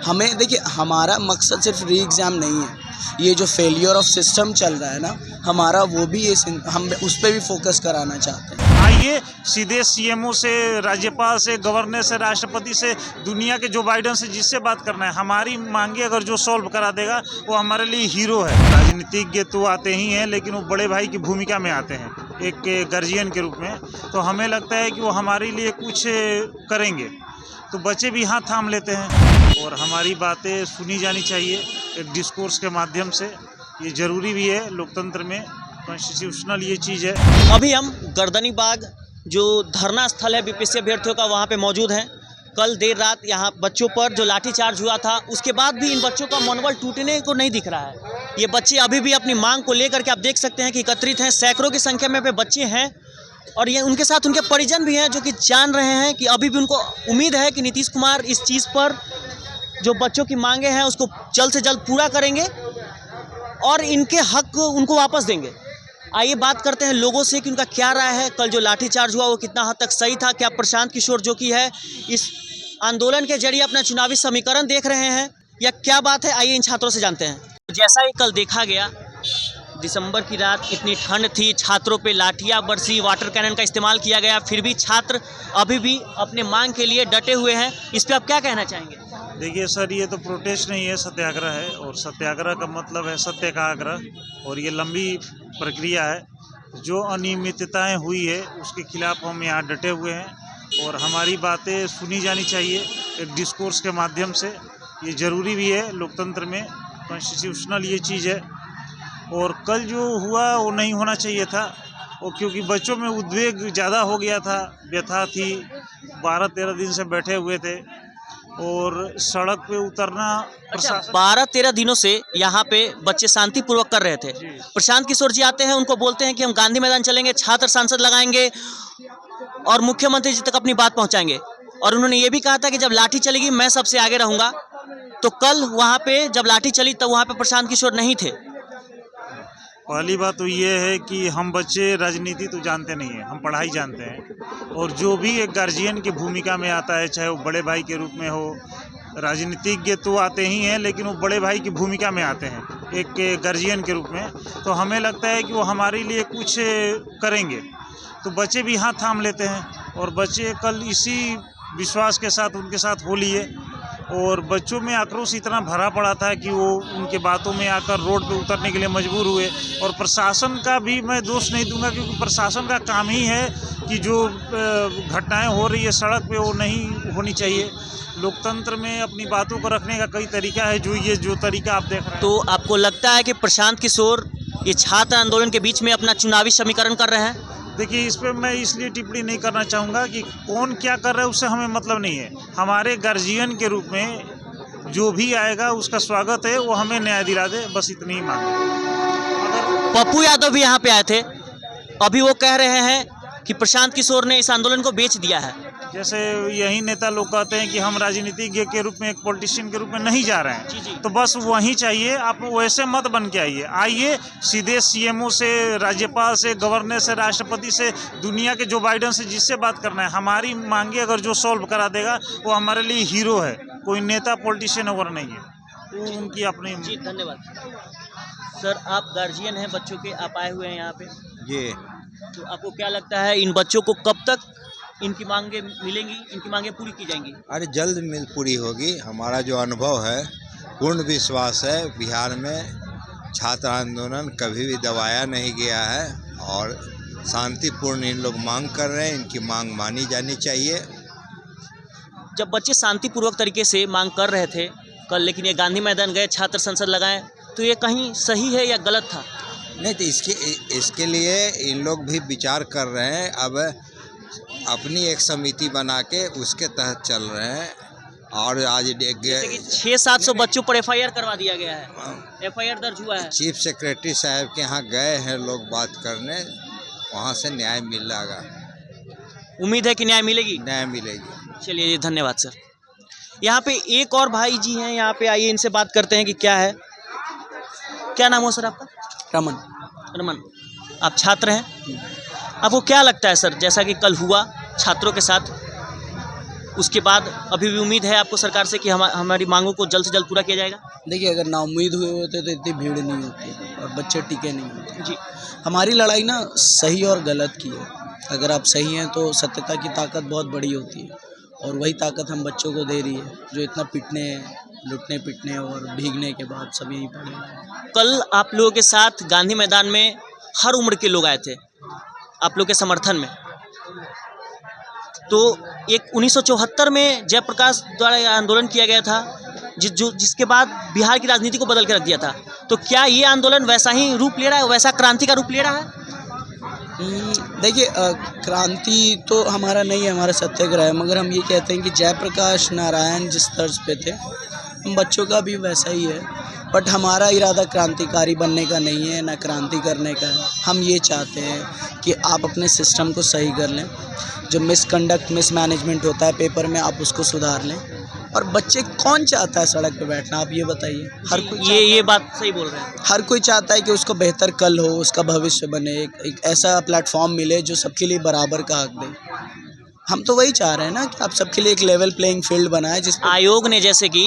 हमें देखिए, हमारा मकसद सिर्फ री एग्ज़ाम नहीं है। ये जो फेलियर ऑफ सिस्टम चल रहा है ना, हमारा वो भी हम उस पर भी फोकस कराना चाहते हैं। आइए सीधे सीएमओ से, राज्यपाल से, गवर्नर से, राष्ट्रपति से, दुनिया के जो बाइडेन से, जिससे बात करना है। हमारी मांगे अगर जो सॉल्व करा देगा वो हमारे लिए हीरो है। राजनीतिज्ञ तो आते ही हैं, लेकिन वो बड़े भाई की भूमिका में आते हैं, एक गार्जियन के रूप में। तो हमें लगता है कि वो हमारे लिए कुछ करेंगे, तो बच्चे भी हाथ थाम लेते हैं और हमारी बातें सुनी जानी चाहिए एक डिस्कोर्स के माध्यम से। ये ज़रूरी भी है लोकतंत्र में, कॉन्स्टिट्यूशनल ये चीज़ है। अभी हम गर्दनी बाग जो धरना स्थल है बीपीएससी अभ्यर्थियों का, वहाँ पे मौजूद हैं। कल देर रात यहाँ बच्चों पर जो लाठीचार्ज हुआ था, उसके बाद भी इन बच्चों का मनोबल टूटने को नहीं दिख रहा है। ये बच्चे अभी भी अपनी मांग को लेकर के आप देख सकते हैं कि एकत्रित हैं। सैकड़ों की संख्या में पे बच्चे हैं और ये उनके साथ उनके परिजन भी हैं, जो कि जान रहे हैं कि अभी भी उनको उम्मीद है कि नीतीश कुमार इस चीज़ पर जो बच्चों की मांगे हैं उसको जल्द से जल्द पूरा करेंगे और इनके हक उनको वापस देंगे। आइए बात करते हैं लोगों से कि उनका क्या राय है। कल जो लाठीचार्ज हुआ वो कितना हद तक सही था? क्या प्रशांत किशोर जो कि है इस आंदोलन के जरिए अपना चुनावी समीकरण देख रहे हैं, या क्या बात है? आइए इन छात्रों से जानते हैं। जैसा ही कल देखा गया, दिसंबर की रात, इतनी ठंड थी, छात्रों पे लाठियाँ बरसी, वाटर कैनन का इस्तेमाल किया गया, फिर भी छात्र अभी भी अपने मांग के लिए डटे हुए हैं। इस पर आप क्या कहना चाहेंगे? देखिए सर, ये तो प्रोटेस्ट नहीं है, सत्याग्रह है। और सत्याग्रह का मतलब है सत्य का आग्रह, और ये लंबी प्रक्रिया है। जो अनियमितताएं हुई है उसके खिलाफ हम यहाँ डटे हुए हैं और हमारी बातें सुनी जानी चाहिए एक डिस्कोर्स के माध्यम से। ये ज़रूरी भी है लोकतंत्र में, कॉन्स्टिट्यूशनल ये चीज़ है। और कल जो हुआ वो नहीं होना चाहिए था, और क्योंकि बच्चों में उद्वेग ज़्यादा हो गया था, व्यथा थी, 12-13 दिन से बैठे हुए थे और सड़क पे उतरना। अच्छा, 12-13 दिनों से यहाँ पे बच्चे शांतिपूर्वक कर रहे थे। प्रशांत किशोर जी आते हैं, उनको बोलते हैं कि हम गांधी मैदान चलेंगे, छात्र संसद लगाएंगे और मुख्यमंत्री जी तक अपनी बात पहुँचाएंगे। और उन्होंने ये भी कहा था कि जब लाठी चलेगी मैं सबसे आगे रहूँगा। तो कल वहाँ पे जब लाठी चली तब वहाँ पे प्रशांत किशोर नहीं थे। पहली बात तो ये है कि हम बच्चे राजनीति तो जानते नहीं हैं, हम पढ़ाई जानते हैं। और जो भी एक गार्जियन की भूमिका में आता है, चाहे वो बड़े भाई के रूप में हो, राजनीतिज्ञ तो आते ही हैं, लेकिन वो बड़े भाई की भूमिका में आते हैं एक गार्जियन के रूप में। तो हमें लगता है कि वो हमारे लिए कुछ करेंगे, तो बच्चे भी हाथ थाम लेते हैं। और बच्चे कल इसी विश्वास के साथ उनके साथ हो लिए, और बच्चों में आक्रोश इतना भरा पड़ा था कि वो उनके बातों में आकर रोड पे उतरने के लिए मजबूर हुए। और प्रशासन का भी मैं दोष नहीं दूंगा, क्योंकि प्रशासन का काम ही है कि जो घटनाएं हो रही है सड़क पे वो नहीं होनी चाहिए। लोकतंत्र में अपनी बातों को रखने का कई तरीका है, जो तरीका आप देख रहे हैं। तो आपको लगता है कि प्रशांत किशोर ये छात्र आंदोलन के बीच में अपना चुनावी समीकरण कर रहे हैं? देखिए, इस पर मैं इसलिए टिप्पणी नहीं करना चाहूँगा कि कौन क्या कर रहा है उससे हमें मतलब नहीं है। हमारे गार्जियन के रूप में जो भी आएगा उसका स्वागत है, वो हमें न्याय दिला दे, बस इतनी ही मांग है। पप्पू यादव भी यहाँ पे आए थे, अभी वो कह रहे हैं कि प्रशांत किशोर ने इस आंदोलन को बेच दिया है। जैसे यही नेता लोग कहते हैं कि हम राजनीतिज्ञ के रूप में, एक पॉलिटिशियन के रूप में नहीं जा रहे हैं, तो बस वहीं चाहिए। आप वैसे मत बन के आइए सीधे सीएमओ से, राज्यपाल से, गवर्नर से, राष्ट्रपति से, दुनिया के जो बाइडेन से, जिससे बात करना है। हमारी मांगे अगर जो सॉल्व करा देगा वो हमारे लिए हीरो है, कोई नेता पॉलिटिशियन वगैरह नहीं है। तो उनकी अपनी। जी धन्यवाद सर। आप गार्जियन हैं बच्चों के, आप आए हुए हैं यहाँ पे जी। तो आपको क्या लगता है इन बच्चों को कब तक इनकी मांगे मिलेंगी, इनकी मांगे पूरी की जाएंगी? अरे जल्द पूरी होगी। हमारा जो अनुभव है, पूर्ण विश्वास है, बिहार में छात्र आंदोलन कभी भी दबाया नहीं गया है और शांतिपूर्ण इन लोग मांग कर रहे हैं। इनकी मांग मानी जानी चाहिए। जब बच्चे शांतिपूर्वक तरीके से मांग कर रहे थे कल, लेकिन ये गांधी मैदान गए, छात्र संसद लगाएं, तो ये कहीं सही है या गलत था? नहीं, तो इसके लिए इन लोग भी विचार कर रहे हैं। अब अपनी एक समिति बना के उसके तहत चल रहे हैं। और आज 600-700 बच्चों पर एफआईआर करवा दिया गया है, एफआईआर दर्ज हुआ है। चीफ सेक्रेटरी साहब के यहाँ गए हैं लोग बात करने, वहाँ से न्याय मिल जाएगा। उम्मीद है कि न्याय मिलेगी? न्याय मिलेगी। चलिए, धन्यवाद सर। यहाँ पे एक और भाई जी हैं, यहाँ पे आइए इनसे बात करते हैं कि क्या है। क्या नाम हो सर आपका? रमन। आप छात्र हैं, आपको क्या लगता है सर, जैसा कि कल हुआ छात्रों के साथ, उसके बाद अभी भी उम्मीद है आपको सरकार से कि हमारी मांगों को जल्द से जल्द पूरा किया जाएगा? देखिए, अगर नाउम्मीद हुए होते तो इतनी भीड़ नहीं होती और बच्चे टिके नहीं होते। जी। हमारी लड़ाई ना सही और गलत की है। अगर आप सही हैं तो सत्यता की ताकत बहुत बड़ी होती है और वही ताकत हम बच्चों को दे रही है जो इतना पिटने, लुटने पिटने और भीगने के बाद सब यहीं पड़े हैं। कल आप लोगों के साथ गांधी मैदान में हर उम्र के लोग आए थे आप लोग के समर्थन में। तो एक 1974 में जयप्रकाश द्वारा यह आंदोलन किया गया था जिसके बाद बिहार की राजनीति को बदल के रख दिया था। तो क्या ये आंदोलन वैसा ही रूप ले रहा है, वैसा क्रांति का रूप ले रहा है? देखिए, क्रांति तो हमारा नहीं है, हमारा सत्याग्रह है, मगर हम ये कहते हैं कि जयप्रकाश नारायण जिस तर्ज पे थे हम बच्चों का भी वैसा ही है। बट हमारा इरादा क्रांतिकारी बनने का नहीं है, ना क्रांति करने का है। हम ये चाहते हैं कि आप अपने सिस्टम को सही कर लें, जो मिसकंडक्ट मिसमैनेजमेंट होता है पेपर में आप उसको सुधार लें। और बच्चे कौन चाहता है सड़क पे बैठना, आप ये बताइए? हर कोई ये बात सही बोल रहे हैं। हर कोई चाहता है कि उसको बेहतर कल हो, उसका भविष्य बने, एक ऐसा प्लेटफॉर्म मिले जो सबके लिए बराबर का हक दे। हम तो वही चाह रहे हैं ना कि आप सबके लिए एक लेवल प्लेइंग फील्ड बनाए जिस आयोग ने जैसे कि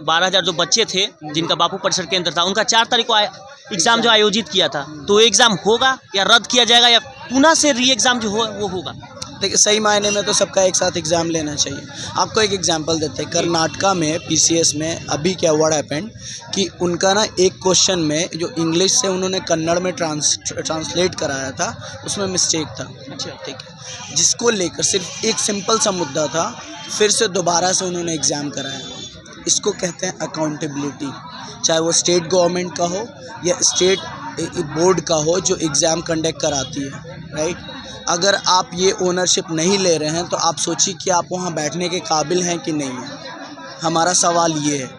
12,000 जो बच्चे थे जिनका बापू परिसर केंद्र था उनका 4 तारीख को एग्ज़ाम जो आयोजित किया था, तो एग्ज़ाम होगा या रद्द किया जाएगा या पुनः से री एग्ज़ाम जो हो वो होगा? देखिए, सही मायने में तो सबका एक साथ एग्ज़ाम लेना चाहिए। आपको एक एग्जांपल देते हैं, कर्नाटका में PCS में अभी क्या व्हाट हैपेंड कि उनका ना एक क्वेश्चन में जो इंग्लिश से उन्होंने कन्नड़ में ट्रांसलेट कराया था उसमें मिस्टेक था। अच्छा, ठीक है, जिसको लेकर सिर्फ एक सिंपल सा मुद्दा था, फिर से दोबारा से उन्होंने एग्ज़ाम कराया। इसको कहते हैं अकाउंटेबिलिटी, चाहे वो स्टेट गवर्नमेंट का हो या स्टेट बोर्ड का हो जो एग्ज़ाम कंडक्ट कराती है, राइट? अगर आप ये ओनरशिप नहीं ले रहे हैं तो आप सोचिए कि आप वहाँ बैठने के काबिल हैं कि नहीं हैं। हमारा सवाल ये है।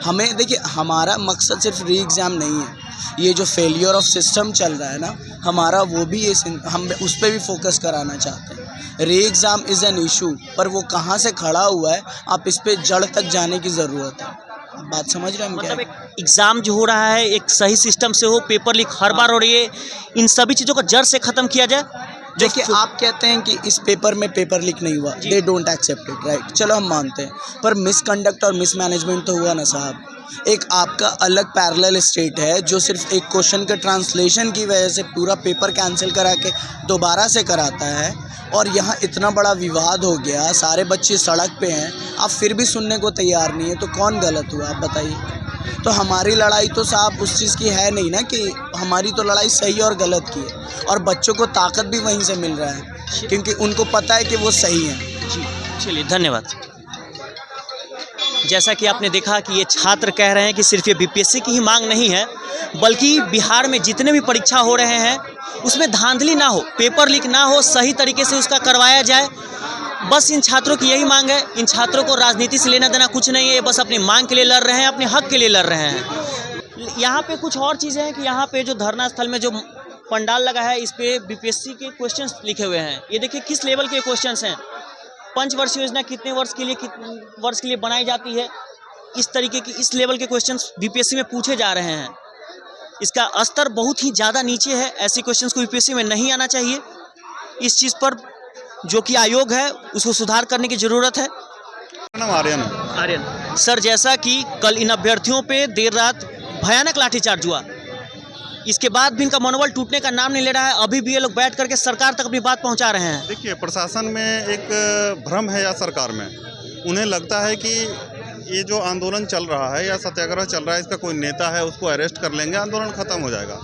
हमें देखिए, हमारा मकसद सिर्फ री एग्ज़ाम नहीं है। ये जो फेलियर ऑफ सिस्टम चल रहा है ना, हमारा वो भी हम उस पर भी फोकस कराना चाहते हैं। री एग्ज़ाम इज़ एन इशू, पर वो कहाँ से खड़ा हुआ है, आप इस पे जड़ तक जाने की ज़रूरत है। आप बात समझ रहे हैं? मतलब एक एग्ज़ाम जो हो रहा है एक सही सिस्टम से हो, पेपर लीक हर बार हो रही है, इन सभी चीज़ों को जड़ से ख़त्म किया जाए। देखिए, आप कहते हैं कि इस पेपर में पेपर लीक नहीं हुआ, they don't accept it, right? चलो हम मानते हैं, पर मिसकंडक्ट और मिसमैनेजमेंट तो हुआ ना साहब। एक आपका अलग पैरेलल स्टेट है जो सिर्फ एक क्वेश्चन के ट्रांसलेशन की वजह से पूरा पेपर कैंसिल करा के दोबारा से कराता है, और यहाँ इतना बड़ा विवाद हो गया, सारे बच्चे सड़क पे हैं, आप फिर भी सुनने को तैयार नहीं है, तो कौन गलत हुआ आप बताइए? तो हमारी लड़ाई तो साहब उस चीज़ की है नहीं ना, कि हमारी तो लड़ाई सही और गलत की है, और बच्चों को ताकत भी वहीं से मिल रहा है क्योंकि उनको पता है कि वो सही हैं। जी, चलिए, धन्यवाद। जैसा कि आपने देखा कि ये छात्र कह रहे हैं कि सिर्फ ये BPSC की ही मांग नहीं है, बल्कि बिहार में जितने भी परीक्षा हो रहे हैं उसमें धांधली ना हो, पेपर लीक ना हो, सही तरीके से उसका करवाया जाए। बस इन छात्रों की यही मांग है। इन छात्रों को राजनीति से लेना देना कुछ नहीं है, बस अपनी मांग के लिए लड़ रहे हैं, अपने हक के लिए लड़ रहे हैं। यहाँ पे कुछ और चीज़ें हैं कि यहाँ पे जो धरना स्थल में जो पंडाल लगा है इस पे BPSC के क्वेश्चंस लिखे हुए हैं। ये देखिए किस लेवल के क्वेश्चंस हैं। पंचवर्षीय योजना कितने वर्ष के लिए बनाई जाती है, इस तरीके की इस लेवल के क्वेश्चंस BPSC में पूछे जा रहे हैं। इसका स्तर बहुत ही ज़्यादा नीचे है, ऐसे क्वेश्चंस को BPSC में नहीं आना चाहिए। इस चीज़ पर जो कि आयोग है उसको सुधार करने की ज़रूरत है। नाम आर्यन सर, जैसा कि कल इन अभ्यर्थियों पे देर रात भयानक लाठीचार्ज हुआ, इसके बाद भी इनका मनोबल टूटने का नाम नहीं ले रहा है। अभी भी ये लोग बैठ करके सरकार तक अपनी बात पहुंचा रहे हैं। देखिए, प्रशासन में एक भ्रम है या सरकार में, उन्हें लगता है कि ये जो आंदोलन चल रहा है या सत्याग्रह चल रहा है इसका कोई नेता है, उसको अरेस्ट कर लेंगे, आंदोलन खत्म हो जाएगा।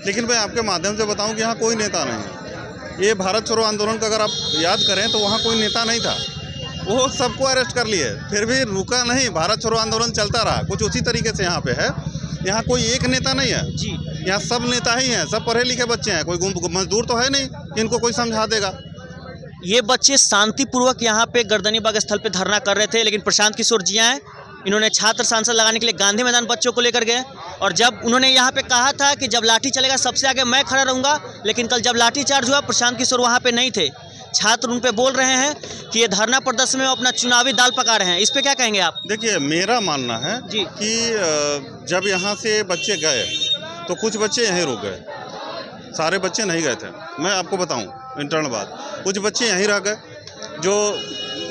लेकिन मैं आपके माध्यम से बताऊं कि यहाँ कोई नेता नहीं है। ये भारत छोड़ो आंदोलन का अगर आप याद करें तो वहाँ कोई नेता नहीं था, वो सबको अरेस्ट कर लिए, फिर भी रुका नहीं, भारत छोड़ो आंदोलन चलता रहा। कुछ उसी तरीके से यहाँ पे है, यहाँ कोई एक नेता नहीं है जी, यहाँ सब नेता ही हैं, सब पढ़े लिखे बच्चे हैं, कोई मजदूर तो है नहीं कि इनको कोई समझा देगा। ये बच्चे शांतिपूर्वक यहाँ पे गर्दनी बाग स्थल पे धरना कर रहे थे, लेकिन प्रशांत किशोर जी हैं, इन्होंने छात्र सांसद लगाने के लिए गांधी मैदान बच्चों को लेकर गए। और जब उन्होंने यहाँ पे कहा था कि जब लाठी चलेगा सबसे आगे मैं खड़ा रहूँगा, लेकिन कल जब लाठी चार्ज हुआ प्रशांत किशोर वहाँ पे नहीं थे। छात्र उन पे बोल रहे हैं कि ये धरना प्रदर्शन में अपना चुनावी दाल पका रहे हैं। इस पे क्या कहेंगे आप? देखिए, मेरा मानना है जी कि जब यहाँ से बच्चे गए तो कुछ बच्चे यहीं रुक गए, सारे बच्चे नहीं गए थे। मैं आपको बताऊं इंटरनल बात, कुछ बच्चे यहीं रह गए जो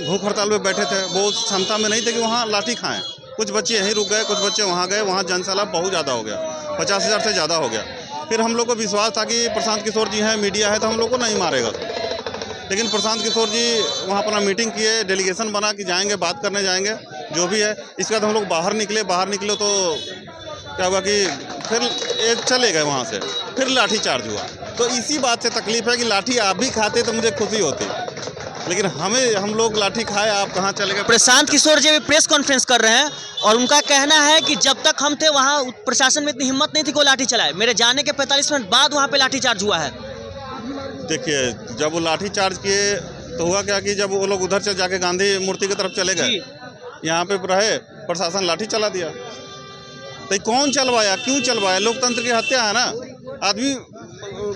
भूख हड़ताल पे बैठे थे, वो उस क्षमता में नहीं थे कि वहाँ लाठी खाएं। कुछ बच्चे यहीं रुक गए, कुछ बच्चे वहाँ गए, वहाँ जनसैलाब बहुत ज़्यादा हो गया, 50,000 से ज़्यादा हो गया। फिर हम लोग को विश्वास था कि प्रशांत किशोर जी हैं, मीडिया है, तो हम लोग को नहीं मारेगा। लेकिन प्रशांत किशोर जी वहाँ अपना मीटिंग किए, डेलीगेशन बना कि जाएंगे, बात करने जाएंगे, जो भी है। इसके बाद हम लोग बाहर निकले तो क्या हुआ कि फिर ये चले गए वहाँ से, फिर लाठी चार्ज हुआ। तो इसी बात से तकलीफ है कि लाठी आप भी खाते तो मुझे खुशी होती, लेकिन हम लोग लाठी खाए, आप कहाँ चले गए। प्रशांत किशोर जी प्रेस कॉन्फ्रेंस कर रहे हैं और उनका कहना है कि जब तक हम थे वहाँ प्रशासन में इतनी हिम्मत नहीं थी कि वो लाठी चलाए। मेरे जाने के 45 मिनट बाद वहाँ पे लाठी चार्ज हुआ है। देखिए, जब वो लाठी चार्ज किए तो हुआ क्या कि जब वो लोग उधर से जाके गांधी मूर्ति की तरफ चले गए, यहाँ पे रहे, प्रशासन लाठी चला दिया। तो कौन चलवाया, क्यों चलवाया? लोकतंत्र की हत्या है ना। आदमी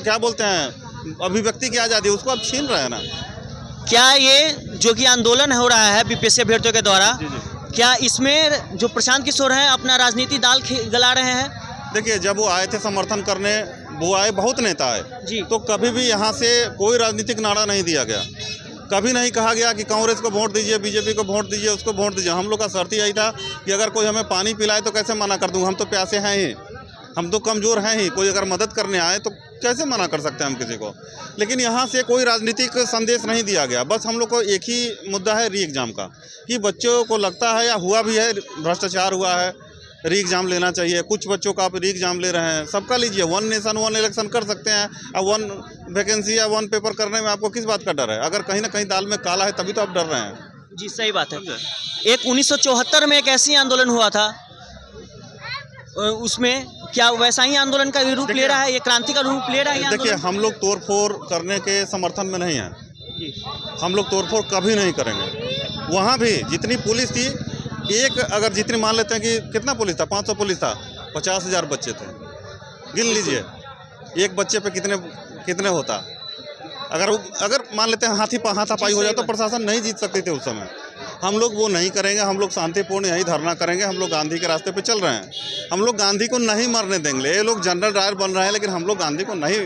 क्या बोलते हैं, अभिव्यक्ति की आज़ादी, उसको आप छीन रहे हैं ना। क्या ये जो कि आंदोलन हो रहा है बीपीएससी अभ्यर्थियों के द्वारा, क्या इसमें जो प्रशांत किशोर हैं अपना राजनीति दाल गला रहे हैं? देखिए, जब वो आए थे समर्थन करने, वो आए, बहुत नेता है जी, तो कभी भी यहाँ से कोई राजनीतिक नारा नहीं दिया गया। कभी नहीं कहा गया कि कांग्रेस को वोट दीजिए, बीजेपी को वोट दीजिए, उसको वोट दीजिए। हम लोग का शर्त यही था कि अगर कोई हमें पानी पिलाए तो कैसे मना कर दूँ, हम तो प्यासे हैं ही, हम तो कमज़ोर हैं ही। कोई अगर मदद करने आए तो कैसे मना कर सकते हैं हम किसी को। लेकिन यहाँ से कोई राजनीतिक संदेश नहीं दिया गया। बस हम लोग को एक ही मुद्दा है री एग्ज़ाम का, कि बच्चों को लगता है या हुआ भी है, भ्रष्टाचार हुआ है, री एग्ज़ाम लेना चाहिए। कुछ बच्चों का आप री एग्ज़ाम ले रहे हैं, सबका लीजिए। 1 नेशन 1 इलेक्शन कर सकते हैं। अब 1 वैकेंसी या 1 पेपर करने में आपको किस बात का डर है? अगर कहीं ना कहीं दाल में काला है तभी तो आप डर रहे हैं। जी सही बात है। एक 1974 में एक ऐसी आंदोलन हुआ था, उसमें क्या वैसा ही आंदोलन का रूप ले रहा है, ये क्रांति का रूप ले रहा है? देखिए, हम लोग तोड़फोड़ करने के समर्थन में नहीं हैं। हम लोग तोड़फोड़ कभी नहीं करेंगे। वहाँ भी जितनी पुलिस थी, एक अगर जितनी मान लेते हैं कि कितना पुलिस था, 500 पुलिस था, 50,000 बच्चे थे, गिन लीजिए एक बच्चे पे कितने होता। अगर मान लेते हैं हाथापाई हो जाए तो प्रशासन नहीं जीत सकती थी उस समय। हम लोग वो नहीं करेंगे। हम लोग शांतिपूर्ण यही धरना करेंगे। हम लोग गांधी के रास्ते पे चल रहे हैं। हम लोग गांधी को नहीं मरने देंगे। ये लोग जनरल डायर बन रहे हैं, लेकिन हम लोग गांधी को नहीं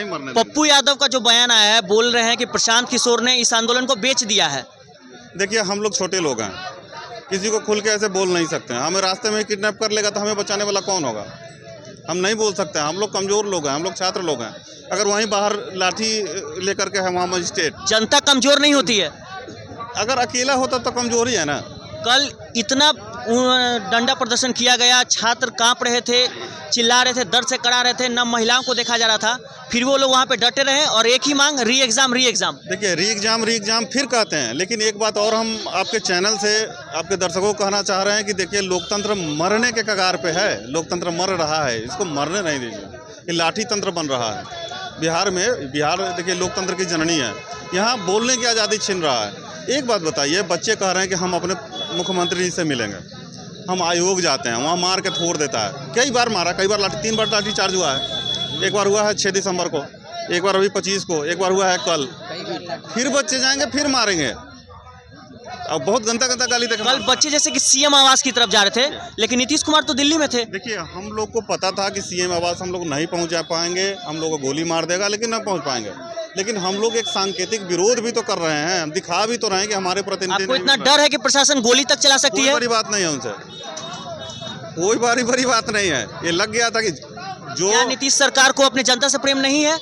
मरने देंगे। पप्पू यादव का जो बयान आया है, बोल रहे हैं कि प्रशांत किशोर ने इस आंदोलन को बेच दिया है। देखिए, हम लोग छोटे लोग हैं, किसी को खुल के ऐसे बोल नहीं सकते हैं। हमें रास्ते में किडनैप कर लेगा तो हमें बचाने वाला कौन होगा? हम नहीं बोल सकते हैं। हम लोग कमज़ोर लोग हैं, हम लोग छात्र लोग हैं। अगर वहीं बाहर लाठी लेकर के है वहाँ मजिस्ट्रेट, जनता कमज़ोर नहीं होती है। अगर अकेला होता तो कमज़ोर ही है ना। कल इतना डंडा प्रदर्शन किया गया, छात्र कांप रहे थे, चिल्ला रहे थे, दर्द से करा रहे थे, न महिलाओं को देखा जा रहा था, फिर वो लोग वहाँ पे डटे रहे और एक ही मांग, री एग्ज़ाम। देखिए, री एग्ज़ाम फिर कहते हैं। लेकिन एक बात और हम आपके चैनल से आपके दर्शकों को कहना चाह रहे हैं कि देखिए, लोकतंत्र मरने के कगार पे है। लोकतंत्र मर रहा है, इसको मरने नहीं दीजिए। ये लाठी तंत्र बन रहा है बिहार देखिए, लोकतंत्र की जननी है। यहाँ बोलने की आज़ादी छीन रहा है। एक बात बताइए, बच्चे कह रहे हैं कि हम अपने मुख्यमंत्री जी से मिलेंगे, हम आयोग जाते हैं, वहाँ मार के छोड़ देता है। कई बार मारा, कई बार 3 बार लाठी चार्ज हुआ है। एक बार हुआ है 6 दिसंबर को, एक बार अभी 25 को, एक बार हुआ है कल। फिर बच्चे जाएंगे, फिर मारेंगे। अब बहुत गंदा गाली देखें। कल बच्चे जैसे कि सीएम आवास की तरफ जा रहे थे, लेकिन नीतीश कुमार तो दिल्ली में थे। देखिए, हम लोग को पता था कि सीएम आवास हम लोग नहीं पहुंच जा पाएंगे, हम लोग को गोली मार देगा, लेकिन न पहुंच पाएंगे। लेकिन हम लोग एक सांकेतिक विरोध भी तो कर रहे हैं, दिखा भी तो रहे हैं कि हमारे प्रतिनिधि। आपको इतना डर है कि प्रशासन गोली तक चला सकती है? कोई बड़ी बात नहीं है उनसे, कोई बड़ी बात नहीं है। ये लग गया था कि जो क्या नीतीश सरकार को अपने जनता से प्रेम नहीं है?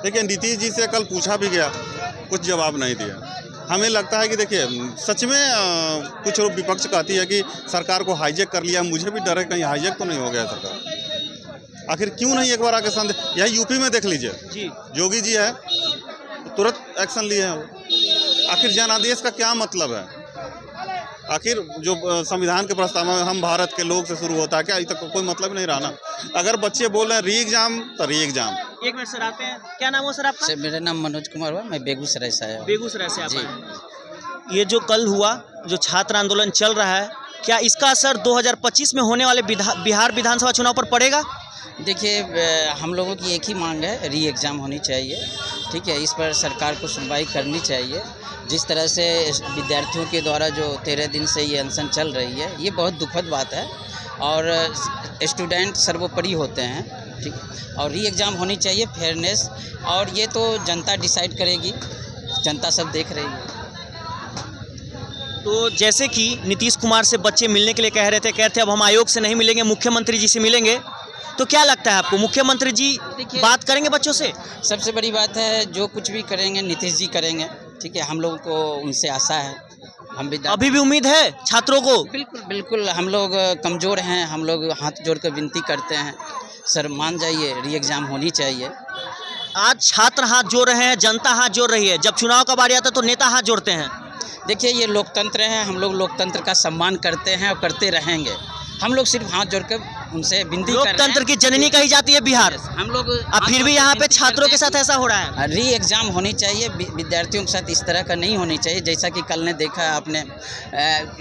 देखिए, नीतीश जी से कल पूछा भी गया, कुछ जवाब नहीं दिया। हमें लगता है कि देखिए, सच में कुछ विपक्ष कहती है कि सरकार को हाईजैक कर लिया। मुझे भी डर है कहीं हाईजैक तो नहीं हो गया सरकार। आखिर क्यों नहीं एक बार आके संदेश, यही यूपी में देख लीजिए जी, योगी जी है, तुरंत एक्शन लिए हैं वो। आखिर जनादेश का क्या मतलब है? आखिर जो संविधान के प्रस्ताव में हम भारत के लोग से शुरू होता है, क्या अभी तक कोई मतलब नहीं रहा ना। अगर बच्चे बोल रहे हैं री एग्ज़ाम तो री एग्ज़ाम। एक मिनट सर, आते हैं। क्या नाम हो सर आपका? सर, मेरा नाम मनोज कुमार हुआ, मैं बेगूसराय से आया हूँ। बेगूसराय से आप आए। ये जो कल हुआ, जो छात्र आंदोलन चल रहा है, क्या इसका असर 2025 में होने वाले बिहार विधानसभा चुनाव पर पड़ेगा? देखिए, हम लोगों की एक ही मांग है, री एग्ज़ाम होनी चाहिए। ठीक है, इस पर सरकार को सुनवाई करनी चाहिए। जिस तरह से विद्यार्थियों के द्वारा जो 13 दिन से ये अनशन चल रही है, ये बहुत दुखद बात है। और स्टूडेंट सर्वोपरि होते हैं, ठीक है, और री एग्ज़ाम होनी चाहिए, फेयरनेस। और ये तो जनता डिसाइड करेगी, जनता सब देख रही है। तो जैसे कि नीतीश कुमार से बच्चे मिलने के लिए कह रहे थे अब हम आयोग से नहीं मिलेंगे, मुख्यमंत्री जी से मिलेंगे, तो क्या लगता है आपको मुख्यमंत्री जी बात करेंगे बच्चों से? सबसे बड़ी बात है जो कुछ भी करेंगे नीतीश जी करेंगे, ठीक है। हम लोगों को उनसे आशा है, हम भी अभी भी उम्मीद है छात्रों को? बिल्कुल बिल्कुल, हम लोग कमज़ोर हैं, हम लोग हाथ जोड़ कर विनती करते हैं, सर मान जाइए, री एग्ज़ाम होनी चाहिए। आज छात्र हाथ जोड़ रहे हैं, जनता हाथ जोड़ रही है, जब चुनाव का बारी आता है तो नेता हाथ जोड़ते हैं। देखिए ये लोकतंत्र है, हम लोग लोकतंत्र का सम्मान करते हैं और करते रहेंगे। हम लोग सिर्फ हाथ जोड़कर उनसे विनती कर रहे हैं। लोकतंत्र की जननी कही जाती है बिहार, हम लोग अब फिर भी यहाँ पे छात्रों के साथ ऐसा हो रहा है। री एग्ज़ाम होनी चाहिए, विद्यार्थियों के साथ इस तरह का नहीं होनी चाहिए। जैसा कि कल ने देखा आपने,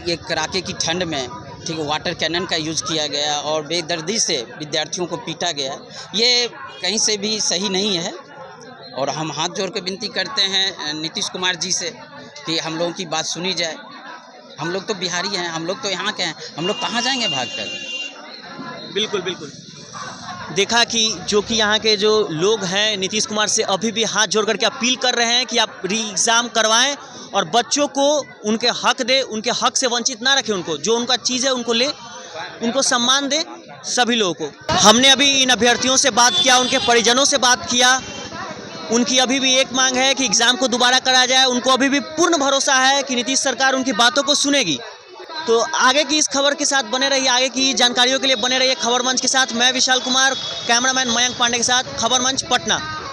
ये कड़ाके की ठंड में ठीक वाटर कैनन का यूज़ किया गया और बेदर्दी से विद्यार्थियों को पीटा गया, ये कहीं से भी सही नहीं है। और हम हाथ जोड़ कर विनती करते हैं नीतीश कुमार जी से कि हम लोगों की बात सुनी जाए। हम लोग तो बिहारी हैं, हम लोग तो यहाँ के हैं, हम लोग कहाँ जाएंगे भागकर? बिल्कुल बिल्कुल। देखा कि जो कि यहाँ के जो लोग हैं नीतीश कुमार से अभी भी हाथ जोड़ करके अपील कर रहे हैं कि आप री एग्ज़ाम करवाएं और बच्चों को उनके हक दे, उनके हक से वंचित ना रखें, उनको जो उनका चीज़ है उनको ले, उनको सम्मान दे सभी लोगों को। हमने अभी इन अभ्यर्थियों से बात किया, उनके परिजनों से बात किया, उनकी अभी भी एक मांग है कि एग्ज़ाम को दोबारा कराया जाए। उनको अभी भी पूर्ण भरोसा है कि नीतीश सरकार उनकी बातों को सुनेगी। तो आगे की इस खबर के साथ बने रहिए, आगे की जानकारियों के लिए बने रहिए खबर मंच के साथ। मैं विशाल कुमार, कैमरामैन मयंक पांडे के साथ, खबर मंच पटना।